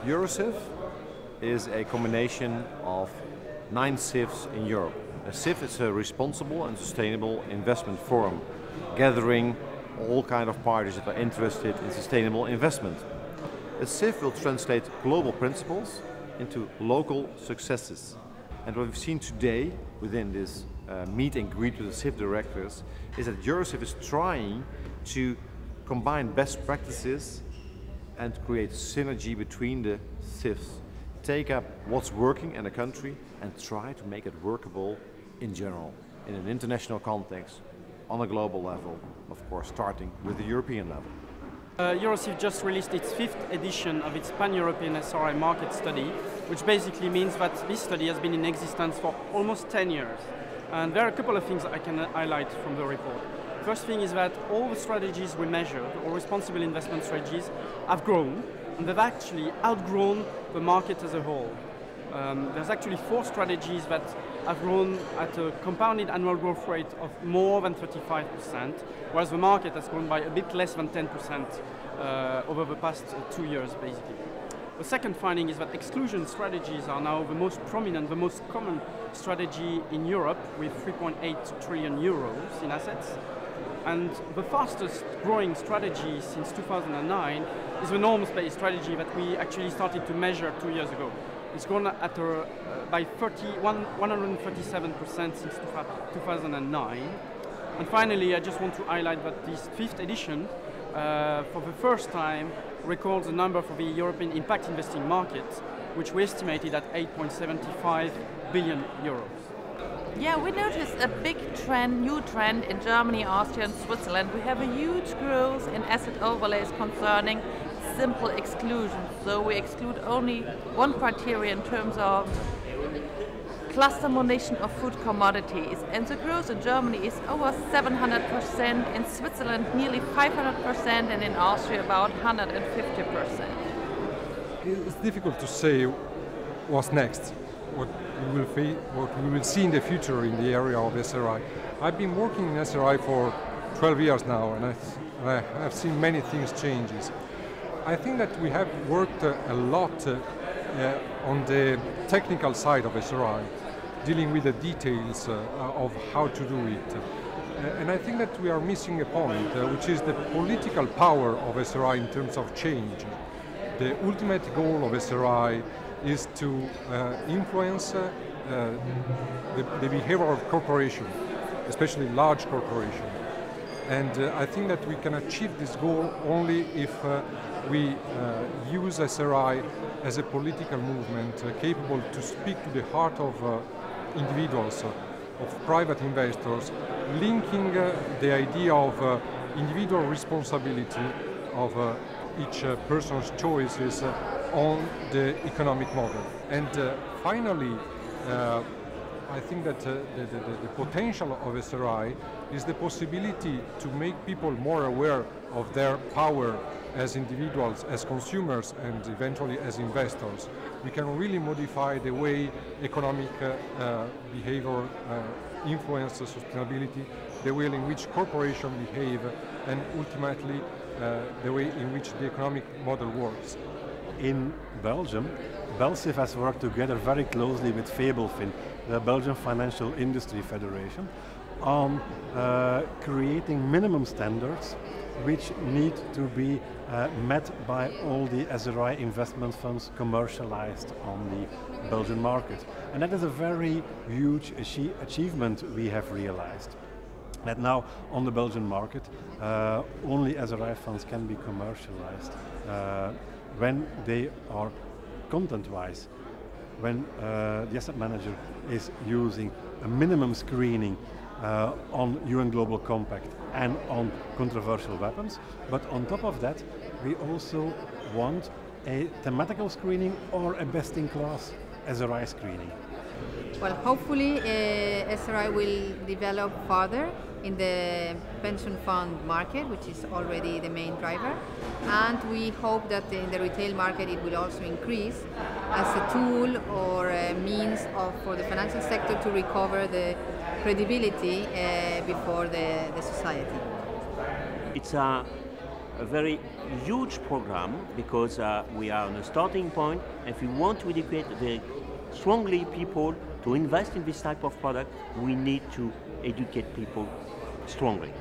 EuroSIF is a combination of 9 SIFs in Europe. A SIF is a responsible and sustainable investment forum, gathering all kinds of parties that are interested in sustainable investment. A SIF will translate global principles into local successes. And what we've seen today within this meet and greet with the SIF directors is that EuroSIF is trying to combine best practices and create synergy between the SIFs. Take up what's working in a country and try to make it workable in general, in an international context, on a global level, of course starting with the European level. EuroSIF just released its 5th edition of its Pan-European SRI market study, which basically means that this study has been in existence for almost 10 years. And there are a couple of things I can highlight from the report. First thing is that all the strategies we measured, all responsible investment strategies, have grown, and they've actually outgrown the market as a whole. There's actually 4 strategies that have grown at a compounded annual growth rate of more than 35%, whereas the market has grown by a bit less than 10% over the past 2 years, basically. The second finding is that exclusion strategies are now the most prominent, the most common strategy in Europe, with 3.8 trillion euros in assets. And the fastest growing strategy since 2009 is the norms-based strategy that we actually started to measure 2 years ago. It's grown at by 137% since 2009. And finally, I just want to highlight that this 5th edition, for the first time, records the number for the European impact investing market, which we estimated at 8.75 billion euros. Yeah, we noticed a big trend, new trend in Germany, Austria and Switzerland. We have a huge growth in asset overlays concerning simple exclusion. So we exclude only one criteria in terms of cluster monetization of food commodities. And the growth in Germany is over 700%, in Switzerland nearly 500%, and in Austria about 150%. It's difficult to say what's next. What we will see in the future in the area of SRI. I've been working in SRI for 12 years now, and I have seen many things changes. I think that we have worked a lot on the technical side of SRI, dealing with the details of how to do it. And I think that we are missing a point, which is the political power of SRI in terms of change. The ultimate goal of SRI is to influence the behavior of corporations, especially large corporations. And I think that we can achieve this goal only if we use SRI as a political movement capable to speak to the heart of individuals, of private investors, linking the idea of individual responsibility of each person's choices on the economic model. And finally, I think that the potential of SRI is the possibility to make people more aware of their power as individuals, as consumers, and eventually as investors. We can really modify the way economic behavior influences sustainability, the way in which corporations behave, and ultimately the way in which the economic model works. In Belgium, BelSIF has worked together very closely with Febelfin, the Belgian Financial Industry Federation, on creating minimum standards which need to be met by all the SRI investment funds commercialized on the Belgian market. And that is a very huge achievement we have realized. That now on the Belgian market, only SRI funds can be commercialized when they are content-wise, when the asset manager is using a minimum screening on UN Global Compact and on controversial weapons. But on top of that, we also want a thematical screening or a best-in-class SRI screening. Well, hopefully SRI will develop further in the pension fund market, which is already the main driver, and we hope that in the retail market it will also increase as a tool or a means for the financial sector to recover the credibility before the society. It's a a very huge program because we are on a starting point. If we want to educate very strongly people to invest in this type of product, we need to educate people strongly.